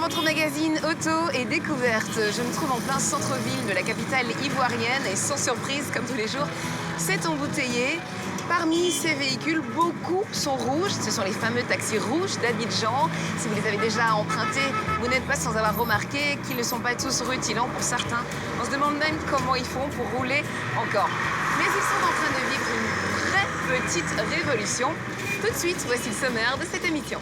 votre magazine Auto et Découverte. Je me trouve en plein centre-ville de la capitale ivoirienne et sans surprise, comme tous les jours, c'est embouteillé. Parmi ces véhicules, beaucoup sont rouges. Ce sont les fameux taxis rouges d'Abidjan. Si vous les avez déjà empruntés, vous n'êtes pas sans avoir remarqué qu'ils ne sont pas tous rutilants pour certains. On se demande même comment ils font pour rouler encore. Mais ils sont en train de vivre une très petite révolution. Tout de suite, voici le sommaire de cette émission.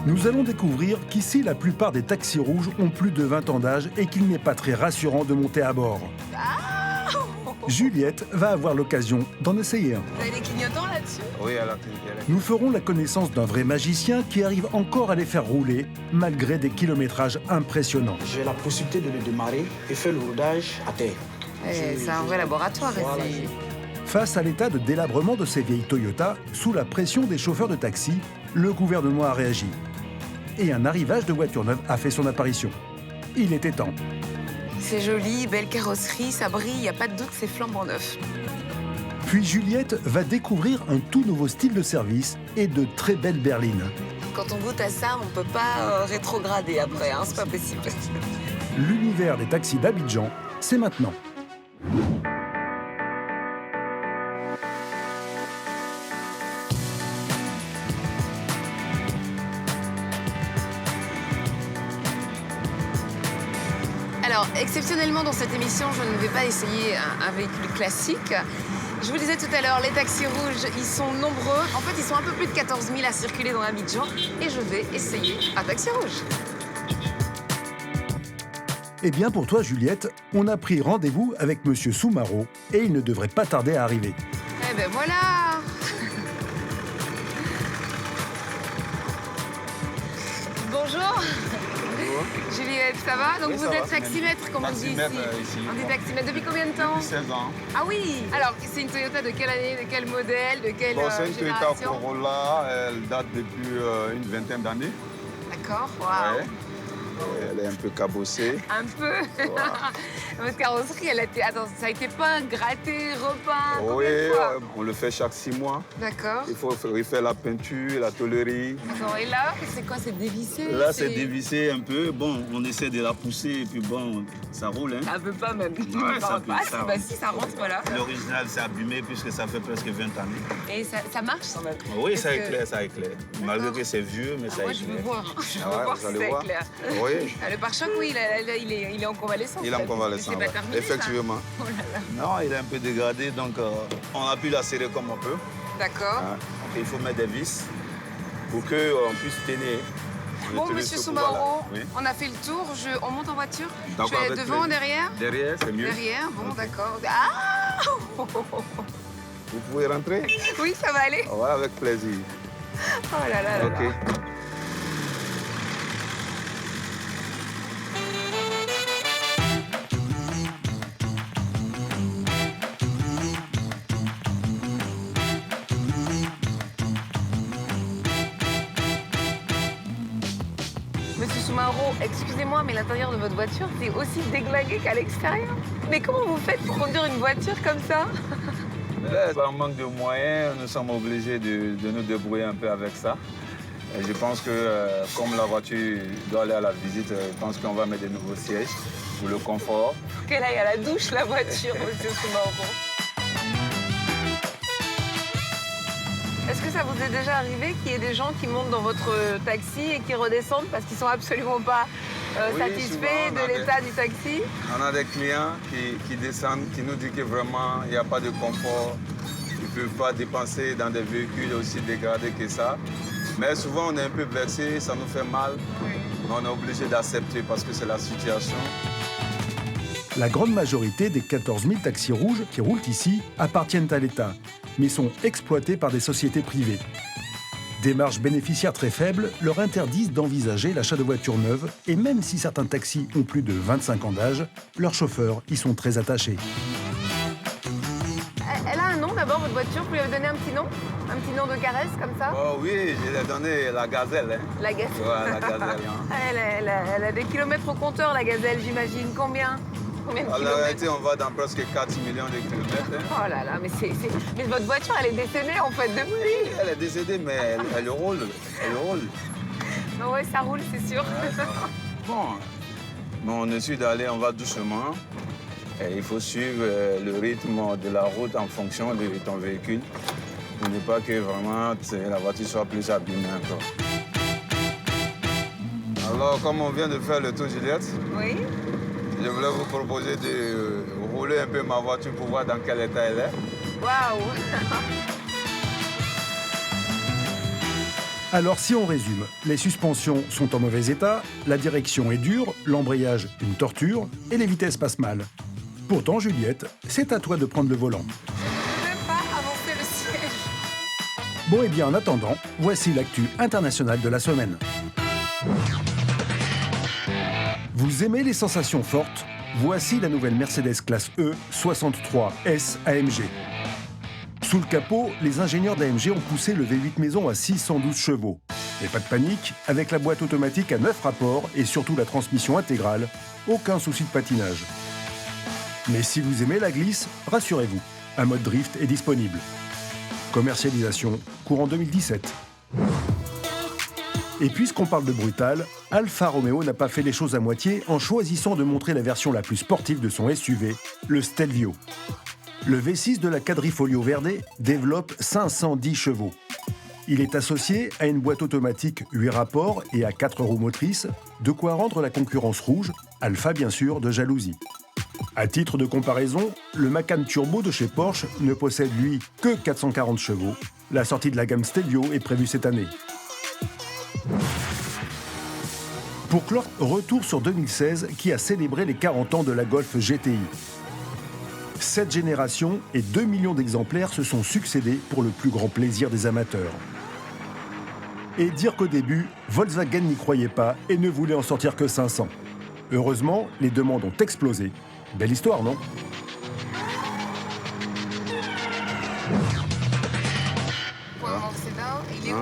Nous allons découvrir qu'ici, la plupart des taxis rouges ont plus de 20 ans d'âge et qu'il n'est pas très rassurant de monter à bord. Juliette va avoir l'occasion d'en essayer un. Vous avez des clignotants là-dessus? Oui, elle a cliqué. Nous ferons la connaissance d'un vrai magicien qui arrive encore à les faire rouler, malgré des kilométrages impressionnants. J'ai la possibilité de le démarrer et faire le rodage à terre. C'est un vrai laboratoire Voilà. ici. Face à l'état de délabrement de ces vieilles Toyota, sous la pression des chauffeurs de taxi, le gouvernement a réagi. Et un arrivage de voitures neuves a fait son apparition. Il était temps. C'est joli, belle carrosserie, ça brille, il n'y a pas de doute, c'est flambant neuf. Puis Juliette va découvrir un tout nouveau style de service et de très belles berlines. Quand on goûte à ça, on ne peut pas rétrograder après, hein, c'est pas possible. L'univers des taxis d'Abidjan, c'est maintenant. Alors, exceptionnellement, dans cette émission, je ne vais pas essayer un véhicule classique. Je vous le disais tout à l'heure, les taxis rouges, ils sont nombreux. En fait, ils sont un peu plus de 14 000 à circuler dans Abidjan. Et je vais essayer un taxi rouge. Eh bien pour toi Juliette, on a pris rendez-vous avec Monsieur Soumaro et il ne devrait pas tarder à arriver. Eh ben voilà! Bonjour. Bonjour. Juliette, ça va? Donc Oui, vous ça êtes va. taximètre, comme on dit ici. Taximètre, ici. On dit taximètre. Depuis combien de temps? 16 ans. Ah oui! Alors, c'est une Toyota de quelle année, de quel modèle, de quelle Bon, c'est une Toyota génération? Corolla, elle date depuis une vingtaine d'années. D'accord, waouh! Ouais. Elle est un peu cabossée. Un peu. Votre carrosserie, elle a été... Attends, ça a été peint, gratté, repeint, Oui, combien de fois? on le fait chaque 6 mois. D'accord. Il faut refaire la peinture, la tôlerie. Attends, et là, c'est quoi? C'est dévissé? Là, c'est dévissé un peu. Bon, on essaie de la pousser et puis bon, ça roule. Hein. Ça veut pas même. Ouais, ça peut, passe. ça Bah roule. si, ça rentre, voilà. L'original, c'est abîmé puisque ça fait presque 20 années. Et ça marche quand même. Oui, Parce ça que- éclaire, ça éclaire. Malgré que c'est vieux, mais ça Moi, je veux éclaire. voir. Je veux Ah ouais, voir vous si allez ça voir. éclaire. Oui, Ah, le pare-choc, oui, il est en convalescence. il est en là. convalescence. C'est pas ouais. terminé, ça. Effectivement. Oh là là. Non, il est un peu dégradé, donc on a pu la serrer comme on peut. D'accord. Hein. Donc, il faut mettre des vis pour qu'on puisse tenir. Le Bon, tenir monsieur ce Soumaro, pouvoir-là. Oui. on a fait le tour. On monte en voiture. Je D'accord, vais avec devant, plaisir. derrière? Derrière, c'est mieux. Derrière, bon, Ok. d'accord. Ah Vous pouvez rentrer? Oui, ça va aller. Ouais, avec plaisir. Oh là là là Ok. là. Monsieur Soumaro, excusez-moi, mais l'intérieur de votre voiture, c'est aussi déglingué qu'à l'extérieur. Mais comment vous faites pour conduire une voiture comme ça? Par manque de moyens, nous sommes obligés de nous débrouiller un peu avec ça. Et je pense que comme la voiture doit aller à la visite, je pense qu'on va mettre de nouveaux sièges pour le confort. Qu'elle aille à la douche, la voiture, monsieur Soumaro. Est-ce que ça vous est déjà arrivé qu'il y ait des gens qui montent dans votre taxi et qui redescendent parce qu'ils sont absolument pas Oui, satisfaits souvent, on a de l'état du taxi? On a des clients qui descendent, qui nous disent que vraiment, il n'y a pas de confort. Ils ne peuvent pas dépenser dans des véhicules aussi dégradés que ça. Mais souvent, on est un peu vexé, ça nous fait mal. Mais on est obligé d'accepter parce que c'est la situation. La grande majorité des 14 000 taxis rouges qui roulent ici appartiennent à l'État, mais sont exploités par des sociétés privées. Des marges bénéficiaires très faibles leur interdisent d'envisager l'achat de voitures neuves et même si certains taxis ont plus de 25 ans d'âge, leurs chauffeurs y sont très attachés. Elle a un nom d'abord, votre voiture? Vous lui avez donné un petit nom? Un petit nom de caresse comme ça? Oh oui, je lui ai donné la gazelle. Hein. La gazelle. Ouais, la gazelle. Hein. Elle a des kilomètres au compteur, la gazelle, j'imagine. Combien? Combien de En kilomètres? réalité, on va dans presque 4 millions de kilomètres. Hein. Oh là là, mais votre voiture, elle est décédée en fait depuis. Elle est décédée, mais elle roule. Elle roule. Ah ouais, ça roule, c'est sûr. Bon, on décide d'aller, on va doucement. Et il faut suivre le rythme de la route en fonction de ton véhicule. Pour ne pas que vraiment la voiture soit plus abîmée encore. Alors, comme on vient de faire le tour Juliette, Oui. je voulais vous proposer de rouler un peu ma voiture pour voir dans quel état elle est. Waouh. Alors si on résume, les suspensions sont en mauvais état, la direction est dure, l'embrayage une torture et les vitesses passent mal. Pourtant Juliette, c'est à toi de prendre le volant. Je ne peux même pas avancer le siège. Bon et bien en attendant, voici l'actu internationale de la semaine. Vous aimez les sensations fortes? Voici la nouvelle Mercedes classe E 63S AMG. Sous le capot, les ingénieurs d'AMG ont poussé le V8 maison à 612 chevaux. Et pas de panique, avec la boîte automatique à 9 rapports et surtout la transmission intégrale, aucun souci de patinage. Mais si vous aimez la glisse, rassurez-vous, un mode drift est disponible. Commercialisation courant 2017. Et puisqu'on parle de brutal, Alfa Romeo n'a pas fait les choses à moitié en choisissant de montrer la version la plus sportive de son SUV, le Stelvio. Le V6 de la Quadrifoglio Verde développe 510 chevaux. Il est associé à une boîte automatique 8 rapports et à 4 roues motrices, de quoi rendre la concurrence rouge, Alfa bien sûr, de jalousie. À titre de comparaison, le Macan Turbo de chez Porsche ne possède lui que 440 chevaux. La sortie de la gamme Stelvio est prévue cette année. Pour clore, retour sur 2016 qui a célébré les 40 ans de la Golf GTI. 7 générations et 2 millions d'exemplaires se sont succédés pour le plus grand plaisir des amateurs. Et dire qu'au début, Volkswagen n'y croyait pas et ne voulait en sortir que 500. Heureusement, les demandes ont explosé. Belle histoire, non? Pour un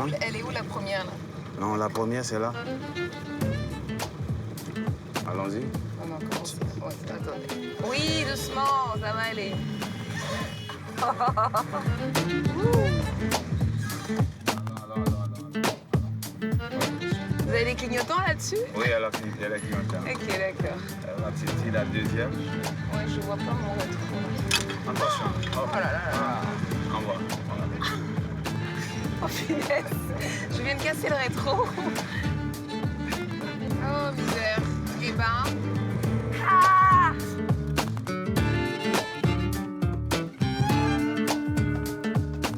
Mercedes, elle est où la première là? Non, la première, c'est là. Allons-y. On va commencer. Ouais, attendez. Oui, doucement, ça va aller. Vous avez les clignotants là-dessus? Oui, elle a clignotants. Ok, d'accord. La petite, la deuxième. Ouais, je vois pas mon rétro. Attention. Oh là là là là. Envoie. Oh finesse, je viens de casser le rétro. Oh viseur. Eh ben. Ah!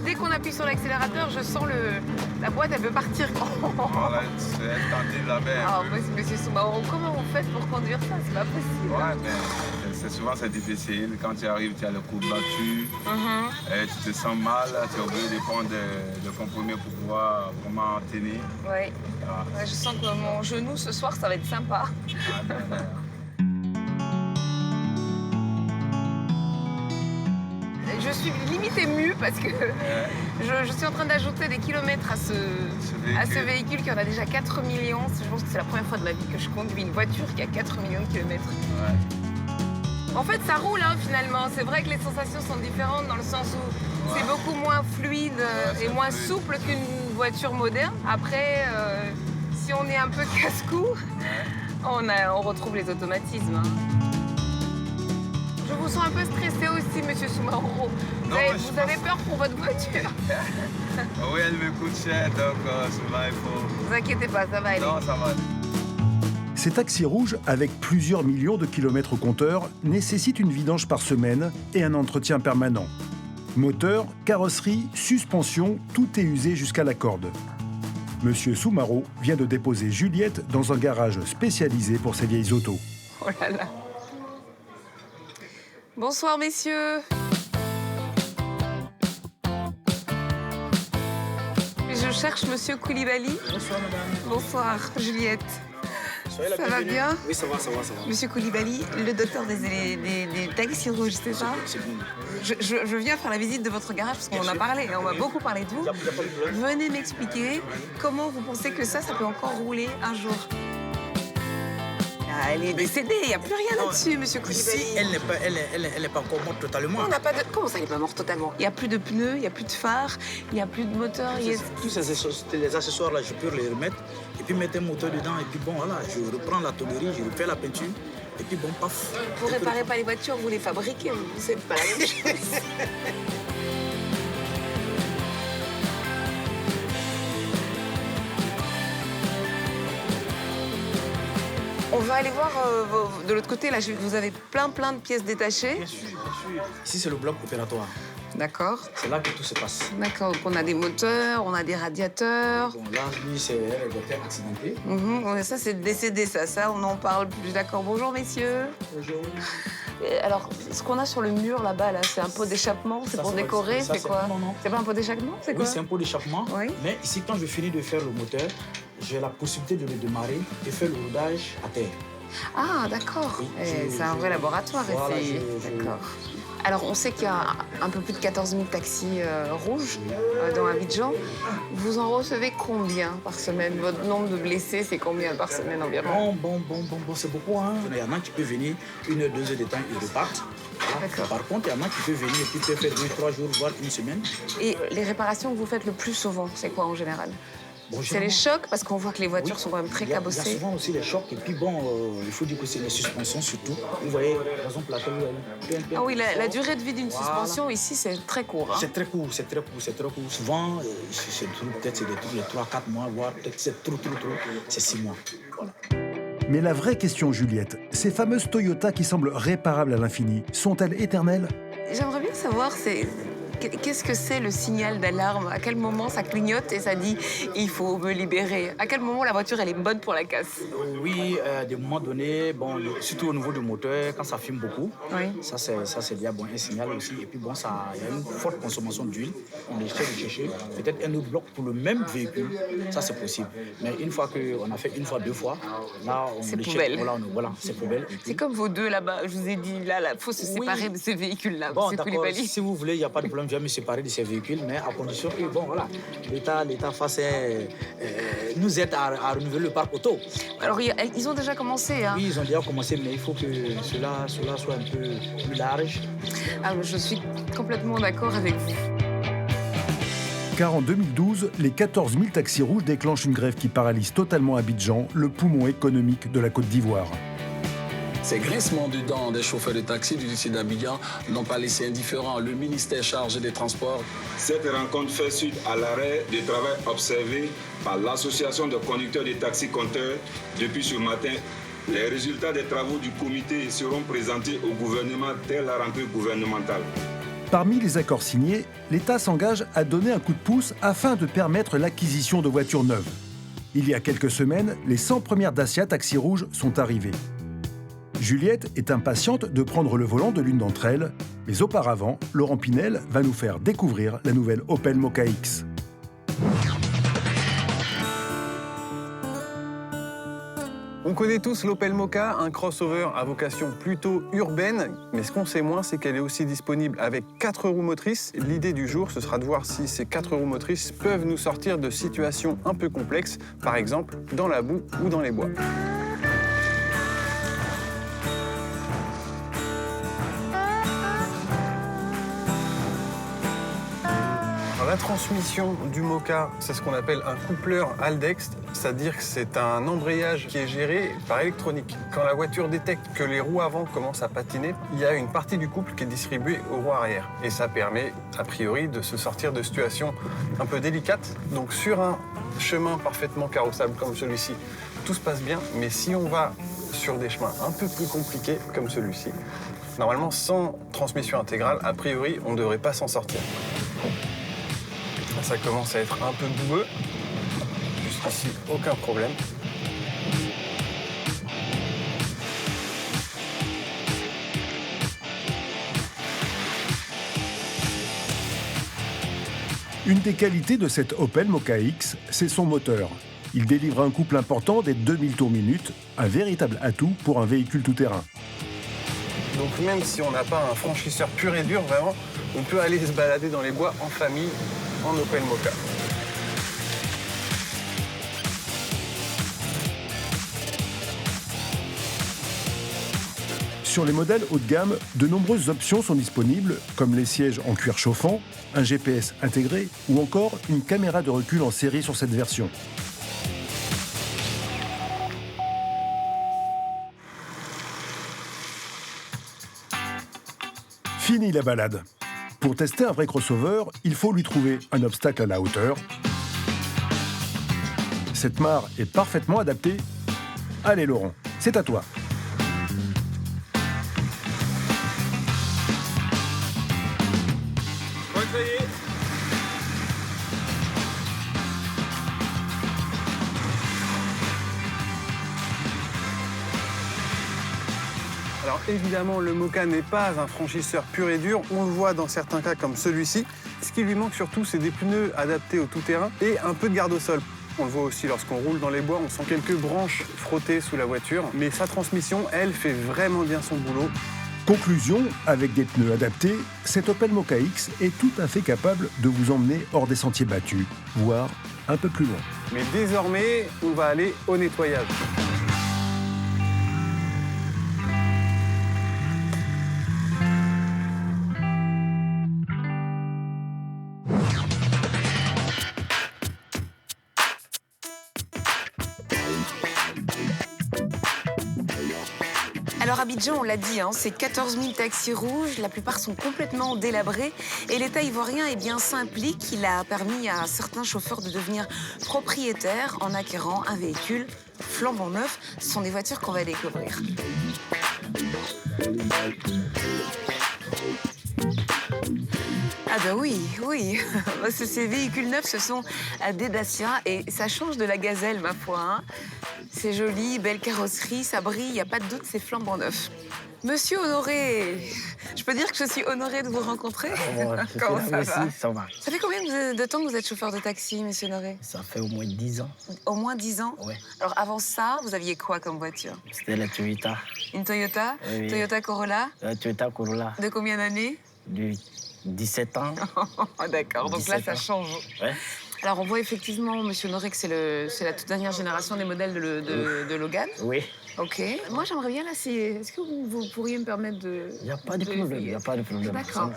Dès qu'on appuie sur l'accélérateur, je sens la boîte, elle veut partir. Voilà, c'est tendu la mer. Ah, monsieur Soumaro, comment vous faites pour conduire ça? C'est pas possible. Ouais, mais souvent c'est difficile. Quand tu arrives, tu as le coup battu, et tu te sens mal, tu es obligé de prendre des compromis pour pouvoir vraiment tenir. Oui. Ah. Ouais, je sens que mon genou ce soir, ça va être sympa. Je suis limite émue parce que je suis en train d'ajouter des kilomètres à ce véhicule qui en a déjà 4 millions. Je pense que c'est la première fois de ma vie que je conduis une voiture qui a 4 millions de kilomètres. Ouais. En fait, ça roule finalement. C'est vrai que les sensations sont différentes dans le sens où c'est beaucoup moins fluide et moins souple qu'une voiture moderne. Après, si on est un peu casse-cou, on retrouve les automatismes. Je vous sens un peu stressé aussi, monsieur Soumaro. Vous avez peur pour votre voiture? Oui, elle me coûte cher, donc souvent il faut... Ne vous inquiétez pas, ça va aller. Non, ça va. Ces taxis rouges, avec plusieurs millions de kilomètres au compteur, nécessitent une vidange par semaine et un entretien permanent. Moteur, carrosserie, suspension, tout est usé jusqu'à la corde. Monsieur Soumaro vient de déposer Juliette dans un garage spécialisé pour ces vieilles autos. Oh là là. Bonsoir, messieurs. Je cherche monsieur Koulibaly. Bonsoir, madame. Bonsoir, Juliette. Soyez la Ça va bienvenue. bien? Oui, ça va. Monsieur Koulibaly, le docteur des taxis rouges, c'est ça? C'est bon. Je viens faire la visite de votre garage parce qu'on en a parlé, on m'a beaucoup parlé de vous. Il n'y a pas de problème. Venez m'expliquer comment vous pensez que ça peut encore rouler un jour. Ah, elle est décédée, il n'y a plus rien Non, là-dessus, monsieur Koulibaly. Ici, elle n'est pas encore morte totalement. On n'a pas de... Comment ça, elle n'est pas morte totalement? Il n'y a plus de pneus, il n'y a plus de phare, il n'y a plus de moteur. Tous les accessoires-là, je peux les remettre et puis mettre un moteur dedans. Et puis bon, voilà, je reprends la tôlerie, je refais la peinture. Et puis bon, paf. Vous ne réparez pas les voitures, vous les fabriquez, c'est pas la même chose. On va aller voir de l'autre côté. Là, vous avez plein de pièces détachées. Bien sûr, bien sûr. Ici, c'est le bloc opératoire. D'accord. C'est là que tout se passe. D'accord. Donc, on a des moteurs, on a des radiateurs. Bon, là, lui, c'est un régulateur accidenté. Ça, c'est décédé, ça. Ça, on n'en parle plus. D'accord. Bonjour, messieurs. Bonjour. Alors, ce qu'on a sur le mur là-bas, là, c'est un pot d'échappement. C'est pour décorer. Ça, C'est quoi? Non. C'est pas un pot d'échappement? C'est quoi? Oui, c'est un pot d'échappement. Oui. Mais ici, quand je finis de faire le moteur, j'ai la possibilité de le démarrer et faire le rodage à terre. Ah, d'accord. Oui, C'est un vrai laboratoire Voilà, ici. D'accord. Alors, on sait qu'il y a un peu plus de 14 000 taxis rouges dans Abidjan. Vous en recevez combien par semaine? Votre nombre de blessés, c'est combien par semaine environ? Bon, c'est beaucoup. Hein. Il y en a qui peuvent venir 1 heure, 2 heures de temps, ils repartent. Voilà. D'accord. Par contre, il y en a qui peuvent venir et puis peuvent faire 2, 3 jours, voire 1 semaine. Et les réparations que vous faites le plus souvent, c'est quoi en général? Bon, C'est les chocs, parce qu'on voit que les voitures sont quand même très Il y a cabossées. souvent aussi les chocs. Et puis bon, il faut dire que c'est les suspensions surtout. Vous voyez, par exemple, la telle. Ah oui, la durée de vie d'une suspension ici, c'est très court. Hein. C'est très court. Souvent, c'est peut-être des trucs de 3-4 mois, voire peut-être c'est trop, c'est 6 mois. Voilà. Mais la vraie question, Juliette, ces fameuses Toyota qui semblent réparables à l'infini, sont-elles éternelles? J'aimerais bien savoir, qu'est-ce que c'est le signal d'alarme? À quel moment ça clignote et ça dit « il faut me libérer » À quel moment la voiture, elle est bonne pour la casse? Oui, à des moments donnés, bon, surtout au niveau du moteur, quand ça fume beaucoup, Oui. ça c'est déjà bon, un signal aussi. Et puis bon, il y a une forte consommation d'huile. On essaie de chercher peut-être un autre bloc pour le même véhicule. Ça, c'est possible. Mais une fois qu'on a fait 1 fois, 2 fois, là, on C'est les check. poubelle. Voilà, c'est poubelle. Et puis- C'est comme vos deux là-bas, je vous ai dit, là, il faut se séparer de ces véhicules-là. Bon, C'est d'accord, Koulibaly. si vous voulez, il n'y a pas de problème, je vais me séparer de ces véhicules, mais à condition que, bon, voilà, l'État nous aide à renouveler le parc auto. Alors, ils ont déjà commencé. Hein. Oui, ils ont déjà commencé, mais il faut que cela soit un peu plus large. Ah, je suis complètement d'accord avec vous. Car en 2012, les 14 000 taxis rouges déclenchent une grève qui paralyse totalement Abidjan, le poumon économique de la Côte d'Ivoire. Ces grincements de dents des chauffeurs de taxi du lycée d'Abidjan n'ont pas laissé indifférent le ministère chargé des Transports. Cette rencontre fait suite à l'arrêt de travail observé par l'association de conducteurs de taxi compteurs depuis ce matin. Les résultats des travaux du comité seront présentés au gouvernement dès la rentrée gouvernementale. Parmi les accords signés, l'État s'engage à donner un coup de pouce afin de permettre l'acquisition de voitures neuves. Il y a quelques semaines, les 100 premières Dacia Taxi Rouge sont arrivées. Juliette est impatiente de prendre le volant de l'une d'entre elles, mais auparavant, Laurent Pinel va nous faire découvrir la nouvelle Opel Mokka X. On connaît tous l'Opel Mokka, un crossover à vocation plutôt urbaine, mais ce qu'on sait moins, c'est qu'elle est aussi disponible avec 4 roues motrices. L'idée du jour, ce sera de voir si ces 4 roues motrices peuvent nous sortir de situations un peu complexes, par exemple dans la boue ou dans les bois. La transmission du Mokka, c'est ce qu'on appelle un coupleur Haldex, c'est-à-dire que c'est un embrayage qui est géré par électronique. Quand la voiture détecte que les roues avant commencent à patiner, il y a une partie du couple qui est distribuée aux roues arrière. Et ça permet, a priori, de se sortir de situations un peu délicates. Donc sur un chemin parfaitement carrossable comme celui-ci, tout se passe bien, mais si on va sur des chemins un peu plus compliqués comme celui-ci, normalement sans transmission intégrale, a priori, on ne devrait pas s'en sortir. Ça commence à être un peu boueux. Jusqu'ici, aucun problème. Une des qualités de cette Opel Mokka X, c'est son moteur. Il délivre un couple important des 2000 tours minute, un véritable atout pour un véhicule tout-terrain. Donc même si on n'a pas un franchisseur pur et dur, vraiment, on peut aller se balader dans les bois en famille, en Opel Mokka. Sur les modèles haut de gamme, de nombreuses options sont disponibles, comme les sièges en cuir chauffant, un GPS intégré ou encore une caméra de recul en série sur cette version. Fini la balade. Pour tester un vrai crossover, il faut lui trouver un obstacle à la hauteur. Cette mare est parfaitement adaptée. Allez Laurent, c'est à toi. Alors évidemment, le Moka n'est pas un franchisseur pur et dur. On le voit dans certains cas comme celui-ci. Ce qui lui manque surtout, c'est des pneus adaptés au tout-terrain et un peu de garde au sol. On le voit aussi lorsqu'on roule dans les bois, on sent quelques branches frottées sous la voiture. Mais sa transmission, elle, fait vraiment bien son boulot. Conclusion, avec des pneus adaptés, cet Opel Mokka X est tout à fait capable de vous emmener hors des sentiers battus, voire un peu plus loin. Mais désormais, on va aller au nettoyage. Alors Abidjan, on l'a dit, hein, c'est 14 000 taxis rouges, la plupart sont complètement délabrés et l'État ivoirien s'implique. Il a permis à certains chauffeurs de devenir propriétaires en acquérant un véhicule flambant neuf. Ce sont des voitures qu'on va découvrir. Ah bah oui. Ces véhicules neufs, ce sont des Dacia et ça change de la Gazelle, ma foi. Hein. C'est joli, belle carrosserie, ça brille, il n'y a pas de doute, c'est flambant neuf. Monsieur Honoré, je peux dire que je suis honorée de vous rencontrer. Comment ça va? Ça va. Ça fait combien de temps que vous êtes chauffeur de taxi, monsieur Honoré? Ça fait au moins 10 ans. Au moins 10 ans? Oui. Alors avant ça, vous aviez quoi comme voiture? C'était la Toyota. Une Toyota? Oui. Toyota Corolla? La Toyota Corolla. De combien d'années? De 17 ans. D'accord, donc là, ça change. Ouais. Alors, on voit effectivement, monsieur Honoré, que c'est la toute dernière génération des modèles de Logan. Oui. OK. Moi, j'aimerais bien l'essayer. Est-ce que vous pourriez me permettre de... Il n'y a pas de problème, il n'y a pas de problème. D'accord.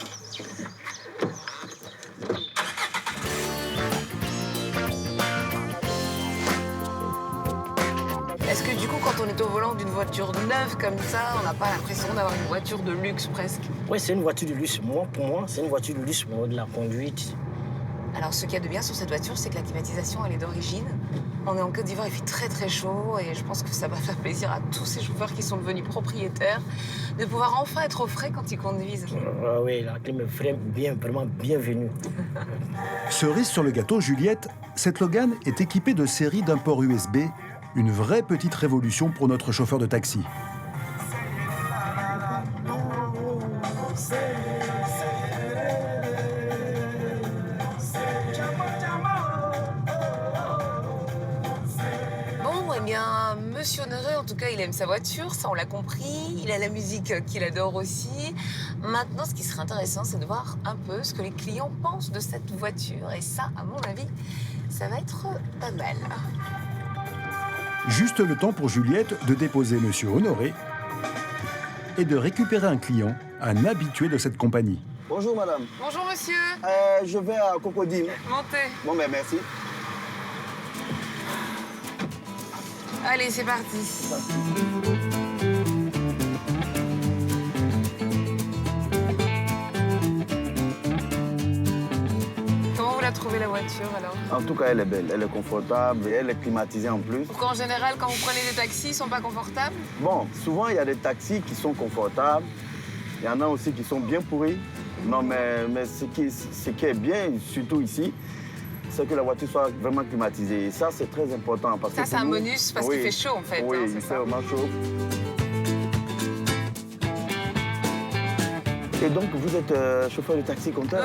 Est-ce que du coup, quand on est au volant d'une voiture neuve comme ça, on n'a pas l'impression d'avoir une voiture de luxe presque? Oui, c'est une voiture de luxe. Pour moi, c'est une voiture de luxe pour de la conduite. Alors, ce qu'il y a de bien sur cette voiture, c'est que la climatisation, elle est d'origine. On est en Côte d'Ivoire, il fait très très chaud et je pense que ça va faire plaisir à tous ces chauffeurs qui sont devenus propriétaires de pouvoir enfin être au frais quand ils conduisent. Oui, la clim est vraiment bienvenue. Cerise sur le gâteau, Juliette, cette Logan est équipée de séries d'un port USB, une vraie petite révolution pour notre chauffeur de taxi. Monsieur Honoré, en tout cas, il aime sa voiture, ça on l'a compris. Il a la musique qu'il adore aussi. Maintenant, ce qui serait intéressant, c'est de voir un peu ce que les clients pensent de cette voiture. Et ça, à mon avis, ça va être pas mal. Juste le temps pour Juliette de déposer Monsieur Honoré et de récupérer un client, un habitué de cette compagnie. Bonjour madame. Bonjour monsieur. Je vais à Cocodile. Montez. Bon ben merci. Allez, c'est parti. Comment vous la trouvez, la voiture, alors? En tout cas, elle est belle, elle est confortable et elle est climatisée en plus. Pourquoi, en général, quand vous prenez des taxis, ils sont pas confortables? Bon, souvent, il y a des taxis qui sont confortables. Il y en a aussi qui sont bien pourris. Non, mais ce qui est bien, surtout ici, c'est que la voiture soit vraiment climatisée. Et ça, c'est très important. Parce ça, c'est un bonus parce qu'il fait chaud, en fait. Oui, hein, il fait vraiment chaud. Et donc, vous êtes chauffeur de taxi compteur?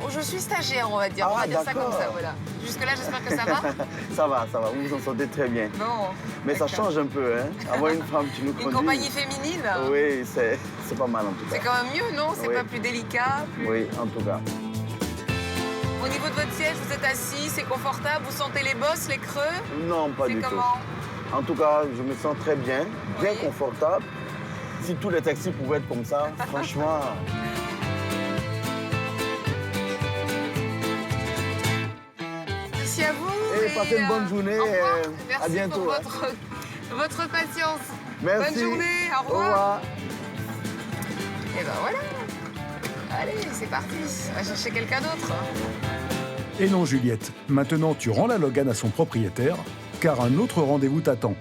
Je suis stagiaire, on va dire. On va dire ça comme ça, voilà. Jusque-là, j'espère que ça va? Ça va. Vous vous en sortez très bien. Bon. Mais ça change un peu, hein. Avoir une femme qui nous conduit. Une compagnie féminine? Oui, c'est pas mal, en tout cas. C'est quand même mieux, non? C'est pas plus délicat? Oui, en tout cas. Au niveau de votre siège, vous êtes assis, c'est confortable? Vous sentez les bosses, les creux? Non, pas du tout. C'est comment? En tout cas, je me sens très bien, bien confortable. Si tous les taxis pouvaient être comme ça, franchement... Merci à vous. Et passez une bonne journée. Merci à bientôt. pour votre patience. Merci. Bonne journée. Au revoir. Au revoir. Et ben voilà. Allez, c'est parti. On va chercher quelqu'un d'autre. Et non, Juliette, maintenant tu rends la Logan à son propriétaire, car un autre rendez-vous t'attend.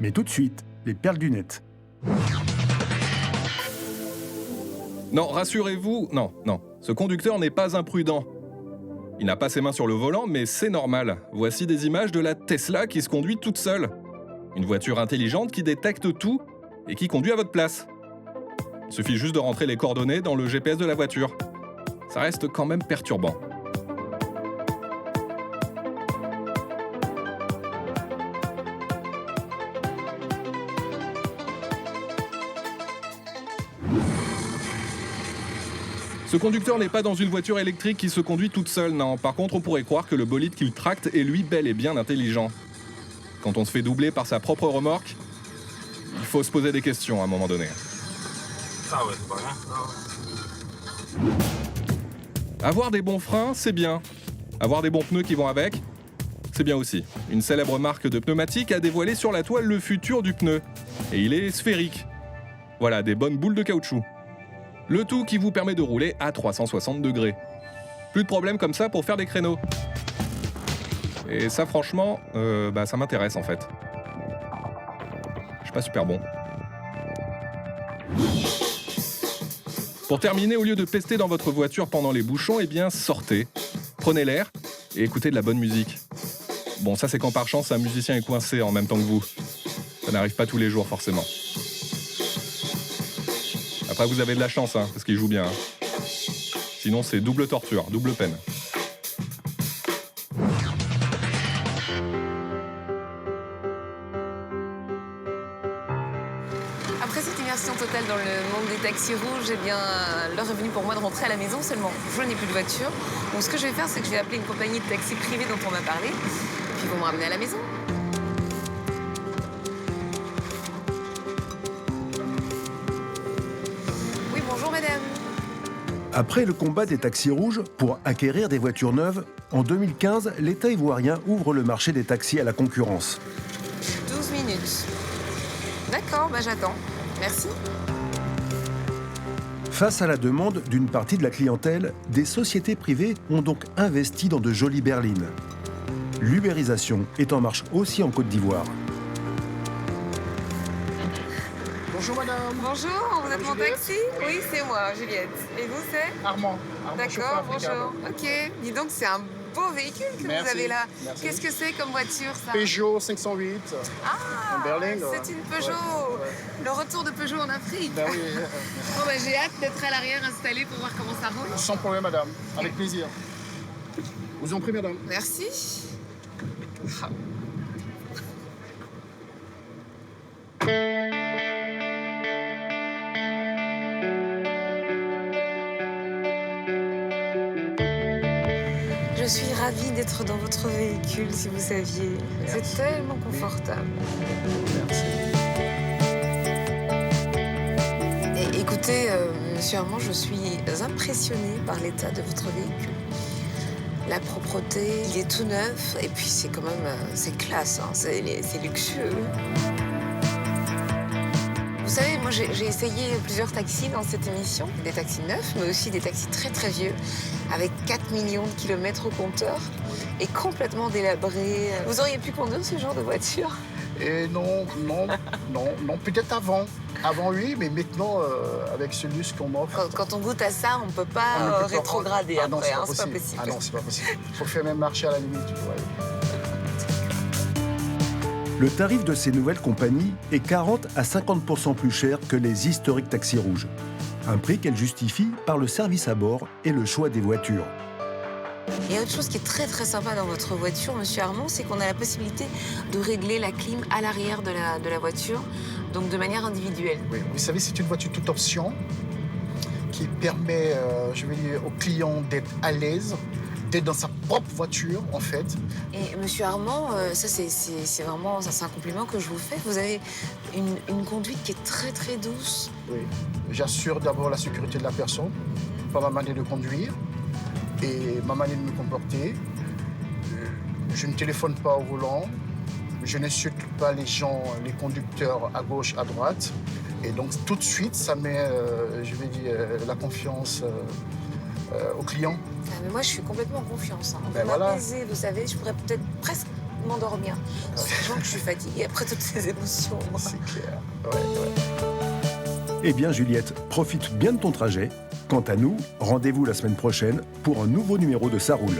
Mais tout de suite, les perles du net. Non, rassurez-vous, non. Ce conducteur n'est pas imprudent. Il n'a pas ses mains sur le volant, mais c'est normal. Voici des images de la Tesla qui se conduit toute seule. Une voiture intelligente qui détecte tout et qui conduit à votre place. Il suffit juste de rentrer les coordonnées dans le GPS de la voiture. Ça reste quand même perturbant. Ce conducteur n'est pas dans une voiture électrique qui se conduit toute seule, non. Par contre, on pourrait croire que le bolide qu'il tracte est lui bel et bien intelligent. Quand on se fait doubler par sa propre remorque, il faut se poser des questions à un moment donné. Avoir des bons freins, c'est bien. Avoir des bons pneus qui vont avec, c'est bien aussi. Une célèbre marque de pneumatiques a dévoilé sur la toile le futur du pneu. Et il est sphérique. Voilà, des bonnes boules de caoutchouc. Le tout qui vous permet de rouler à 360 degrés. Plus de problème comme ça pour faire des créneaux. Et ça, franchement, ça m'intéresse en fait. Je suis pas super bon. Pour terminer, au lieu de pester dans votre voiture pendant les bouchons, eh bien sortez, prenez l'air et écoutez de la bonne musique. Bon, ça c'est quand par chance un musicien est coincé en même temps que vous. Ça n'arrive pas tous les jours forcément. Après vous avez de la chance, hein, parce qu'il joue bien. Hein. Sinon c'est double torture, double peine. Après cette immersion totale dans le monde des taxis rouges, eh bien, l'heure est venue pour moi de rentrer à la maison seulement. Je n'ai plus de voiture. Donc ce que je vais faire, c'est que je vais appeler une compagnie de taxi privée dont on m'a parlé. Puis ils vont me ramener à la maison. Oui, bonjour madame. Après le combat des taxis rouges pour acquérir des voitures neuves, en 2015, l'État ivoirien ouvre le marché des taxis à la concurrence. 12 minutes. D'accord, j'attends. Merci. Face à la demande d'une partie de la clientèle, des sociétés privées ont donc investi dans de jolies berlines. L'ubérisation est en marche aussi en Côte d'Ivoire. Bonjour madame. Bonjour, vous êtes mon taxi? Oui, c'est moi, Juliette. Et vous, c'est? Armand. D'accord, bonjour. Ok, dis donc, c'est un beau véhicule que vous avez là. Merci. Qu'est-ce que c'est comme voiture, ça? Peugeot 508. Ah, en berline. c'est une Peugeot. Ouais. Le retour de Peugeot en Afrique. Ben oui. Bon, j'ai hâte d'être à l'arrière installée pour voir comment ça roule. Sans problème madame, avec plaisir. Vous en prie madame. Merci. Ah. Je suis ravie d'être dans votre véhicule, si vous saviez. C'est tellement confortable. Merci. Et écoutez, monsieur Armand, je suis impressionnée par l'état de votre véhicule. La propreté, il est tout neuf, et puis c'est quand même, c'est classe, hein, c'est luxueux. Vous savez, moi j'ai essayé plusieurs taxis dans cette émission, des taxis neufs, mais aussi des taxis très très vieux, avec 4 millions de kilomètres au compteur et complètement délabrés. Vous auriez pu conduire ce genre de voiture? Et non, peut-être avant. Avant oui, mais maintenant, avec ce luxe qu'on m'offre... Quand on goûte à ça, on ne peut pas rétrograder après, c'est pas possible. Ah non, c'est pas possible. Il faut faire même marcher à la limite, tu vois. Le tarif de ces nouvelles compagnies est 40 à 50% plus cher que les historiques taxis rouges. Un prix qu'elles justifient par le service à bord et le choix des voitures. Il y a autre chose qui est très très sympa dans votre voiture, monsieur Armand, c'est qu'on a la possibilité de régler la clim à l'arrière de la voiture, donc de manière individuelle. Oui, vous savez, c'est une voiture toute option qui permet, je vais dire, aux clients d'être à l'aise d'être dans sa propre voiture, en fait. Et monsieur Armand, ça c'est vraiment c'est un compliment que je vous fais. Vous avez une conduite qui est très très douce. Oui. J'assure d'abord la sécurité de la personne, par ma manière de conduire et ma manière de me comporter. Je ne téléphone pas au volant. Je n'insulte pas les gens, les conducteurs à gauche, à droite. Et donc tout de suite, ça met, je vais dire, la confiance au client. Ah, mais moi, je suis complètement en confiance. Hein. Ben Vous voilà. m'apaisez, vous savez, je pourrais peut-être presque m'endormir. Sachant que je suis fatiguée après toutes ces émotions. C'est clair. Ouais. Eh bien Juliette, profite bien de ton trajet. Quant à nous, rendez-vous la semaine prochaine pour un nouveau numéro de Ça roule.